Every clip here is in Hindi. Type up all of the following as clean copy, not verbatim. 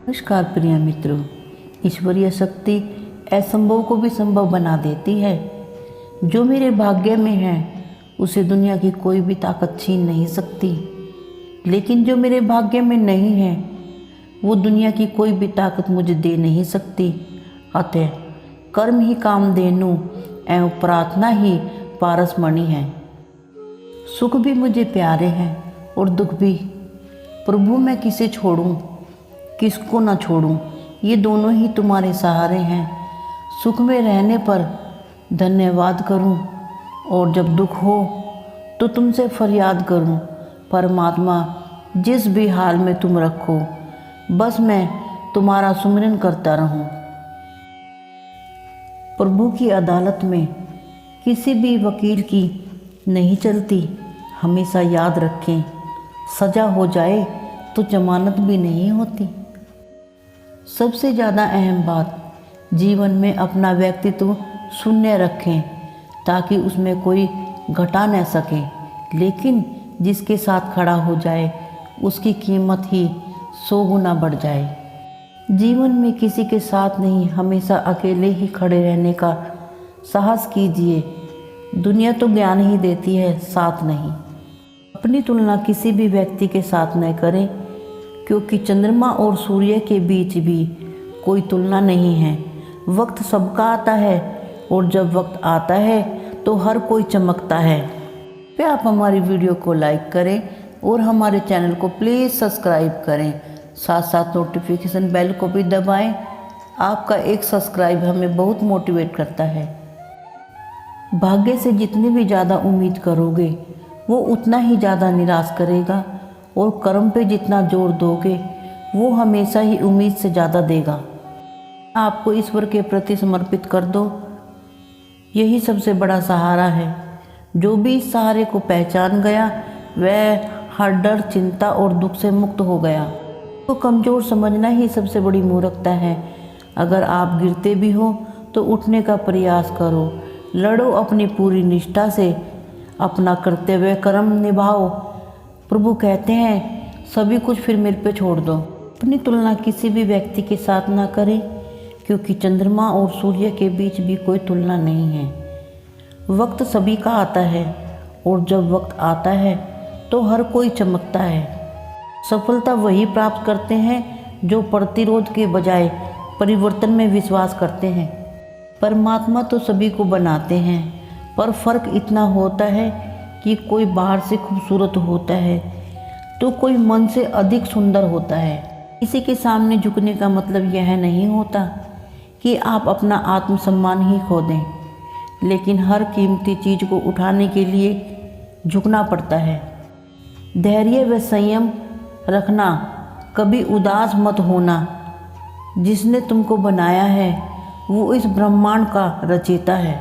नमस्कार प्रिय मित्रों। ईश्वरीय शक्ति असंभव को भी संभव बना देती है। जो मेरे भाग्य में है उसे दुनिया की कोई भी ताकत छीन नहीं सकती, लेकिन जो मेरे भाग्य में नहीं है वो दुनिया की कोई भी ताकत मुझे दे नहीं सकती। अतः कर्म ही कामधेनु एवं प्रार्थना ही पारसमणि है। सुख भी मुझे प्यारे हैं और दुख भी। प्रभु मैं किसे छोड़ूं, किसको ना छोड़ूं, ये दोनों ही तुम्हारे सहारे हैं। सुख में रहने पर धन्यवाद करूं और जब दुख हो तो तुमसे फरियाद करूं। परमात्मा जिस भी हाल में तुम रखो, बस मैं तुम्हारा सुमिरन करता रहूं। प्रभु की अदालत में किसी भी वकील की नहीं चलती। हमेशा याद रखें, सजा हो जाए तो जमानत भी नहीं होती। सबसे ज़्यादा अहम बात, जीवन में अपना व्यक्तित्व शून्य रखें ताकि उसमें कोई घटा न सके, लेकिन जिसके साथ खड़ा हो जाए उसकी कीमत ही 100 गुना बढ़ जाए। जीवन में किसी के साथ नहीं, हमेशा अकेले ही खड़े रहने का साहस कीजिए। दुनिया तो ज्ञान ही देती है, साथ नहीं। अपनी तुलना किसी भी व्यक्ति के साथ न करें, क्योंकि चंद्रमा और सूर्य के बीच भी कोई तुलना नहीं है। वक्त सबका आता है और जब वक्त आता है तो हर कोई चमकता है। फिर आप हमारी वीडियो को लाइक करें और हमारे चैनल को प्लीज़ सब्सक्राइब करें। साथ साथ नोटिफिकेशन बेल को भी दबाएं। आपका एक सब्सक्राइब हमें बहुत मोटिवेट करता है। भाग्य से जितनी भी ज़्यादा उम्मीद करोगे वो उतना ही ज़्यादा निराश करेगा, और कर्म पे जितना जोर दोगे वो हमेशा ही उम्मीद से ज़्यादा देगा। आपको ईश्वर के प्रति समर्पित कर दो, यही सबसे बड़ा सहारा है। जो भी इस सहारे को पहचान गया वह हर डर, चिंता और दुख से मुक्त हो गया। तो कमज़ोर समझना ही सबसे बड़ी मूर्खता है। अगर आप गिरते भी हो तो उठने का प्रयास करो, लड़ो अपनी पूरी निष्ठा से, अपना कर्तव्य कर्म निभाओ। प्रभु कहते हैं सभी कुछ फिर मेरे पे छोड़ दो। अपनी तुलना किसी भी व्यक्ति के साथ ना करें, क्योंकि चंद्रमा और सूर्य के बीच भी कोई तुलना नहीं है। वक्त सभी का आता है और जब वक्त आता है तो हर कोई चमकता है। सफलता वही प्राप्त करते हैं जो प्रतिरोध के बजाय परिवर्तन में विश्वास करते हैं। परमात्मा तो सभी को बनाते हैं, पर फर्क इतना होता है कि कोई बाहर से खूबसूरत होता है तो कोई मन से अधिक सुंदर होता है। किसी के सामने झुकने का मतलब यह नहीं होता कि आप अपना आत्मसम्मान ही खो दें, लेकिन हर कीमती चीज़ को उठाने के लिए झुकना पड़ता है। धैर्य व संयम रखना, कभी उदास मत होना। जिसने तुमको बनाया है वो इस ब्रह्मांड का रचयिता है।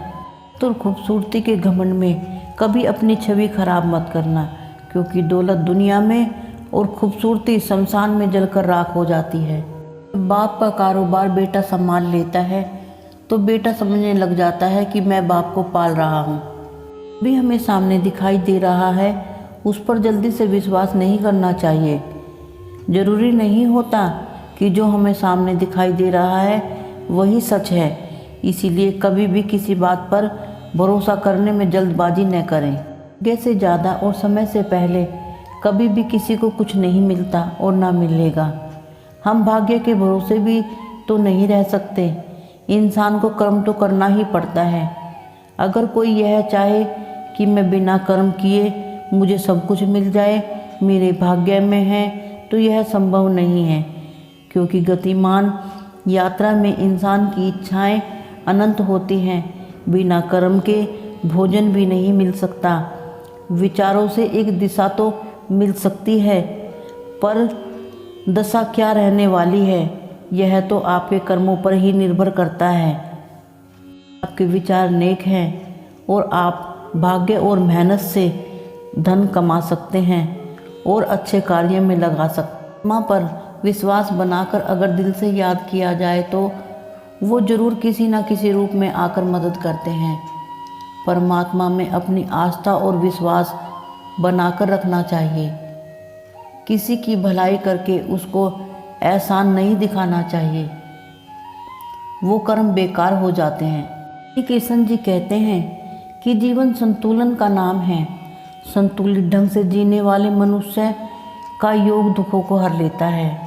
तो खूबसूरती के घमंड में कभी अपनी छवि खराब मत करना, क्योंकि दौलत दुनिया में और खूबसूरती शमशान में जलकर राख हो जाती है। बाप का कारोबार बेटा संभाल लेता है तो बेटा समझने लग जाता है कि मैं बाप को पाल रहा हूँ। भी हमें सामने दिखाई दे रहा है उस पर जल्दी से विश्वास नहीं करना चाहिए। जरूरी नहीं होता कि जो हमें सामने दिखाई दे रहा है वही सच है, इसीलिए कभी भी किसी बात पर भरोसा करने में जल्दबाजी न करें। भाग्य से ज़्यादा और समय से पहले कभी भी किसी को कुछ नहीं मिलता और ना मिलेगा। हम भाग्य के भरोसे भी तो नहीं रह सकते। इंसान को कर्म तो करना ही पड़ता है। अगर कोई यह चाहे कि मैं बिना कर्म किए मुझे सब कुछ मिल जाए, मेरे भाग्य में है, तो यह संभव नहीं है, क्योंकि गतिमान यात्रा में इंसान की इच्छाएं अनंत होती हैं। बिना कर्म के भोजन भी नहीं मिल सकता। विचारों से एक दिशा तो मिल सकती है, पर दशा क्या रहने वाली है यह तो आपके कर्मों पर ही निर्भर करता है। आपके विचार नेक हैं और आप भाग्य और मेहनत से धन कमा सकते हैं और अच्छे कार्य में लगा सकते। माँ पर विश्वास बनाकर अगर दिल से याद किया जाए तो वो जरूर किसी न किसी रूप में आकर मदद करते हैं। परमात्मा में अपनी आस्था और विश्वास बनाकर रखना चाहिए। किसी की भलाई करके उसको एहसान नहीं दिखाना चाहिए, वो कर्म बेकार हो जाते हैं। श्री कृष्ण जी कहते हैं कि जीवन संतुलन का नाम है। संतुलित ढंग से जीने वाले मनुष्य का योग दुखों को हर लेता है।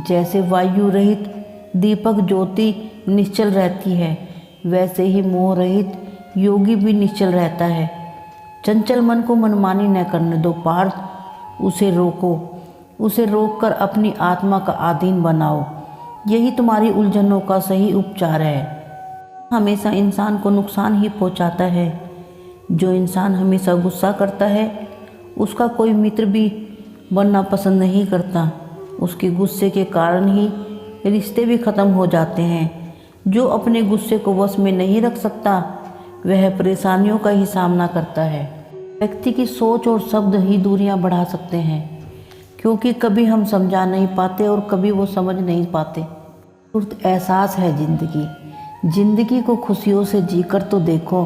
जैसे वायु रहित दीपक ज्योति निश्चल रहती है, वैसे ही मोह रहित योगी भी निश्चल रहता है। चंचल मन को मनमानी न करने दो पार्थ, उसे रोको, उसे रोककर अपनी आत्मा का अधीन बनाओ। यही तुम्हारी उलझनों का सही उपचार है। हमेशा इंसान को नुकसान ही पहुंचाता है। जो इंसान हमेशा गुस्सा करता है उसका कोई मित्र भी बनना पसंद नहीं करता। उसके गुस्से के कारण ही रिश्ते भी ख़त्म हो जाते हैं। जो अपने गुस्से को वश में नहीं रख सकता वह परेशानियों का ही सामना करता है। व्यक्ति की सोच और शब्द ही दूरियां बढ़ा सकते हैं, क्योंकि कभी हम समझा नहीं पाते और कभी वो समझ नहीं पाते। तुरंत एहसास है जिंदगी को खुशियों से जीकर तो देखो।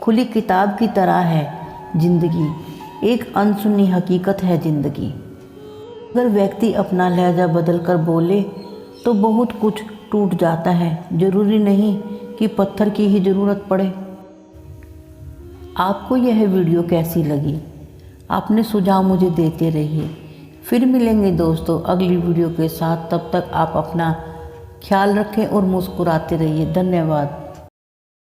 खुली किताब की तरह है जिंदगी, एक अनसुनी हकीकत है जिंदगी। अगर व्यक्ति अपना लहजा बदल कर बोले तो बहुत कुछ टूट जाता है। जरूरी नहीं कि पत्थर की ही ज़रूरत पड़े। आपको यह वीडियो कैसी लगी? आपने सुझाव मुझे देते रहिए। फिर मिलेंगे दोस्तों अगली वीडियो के साथ। तब तक आप अपना ख्याल रखें और मुस्कुराते रहिए। धन्यवाद।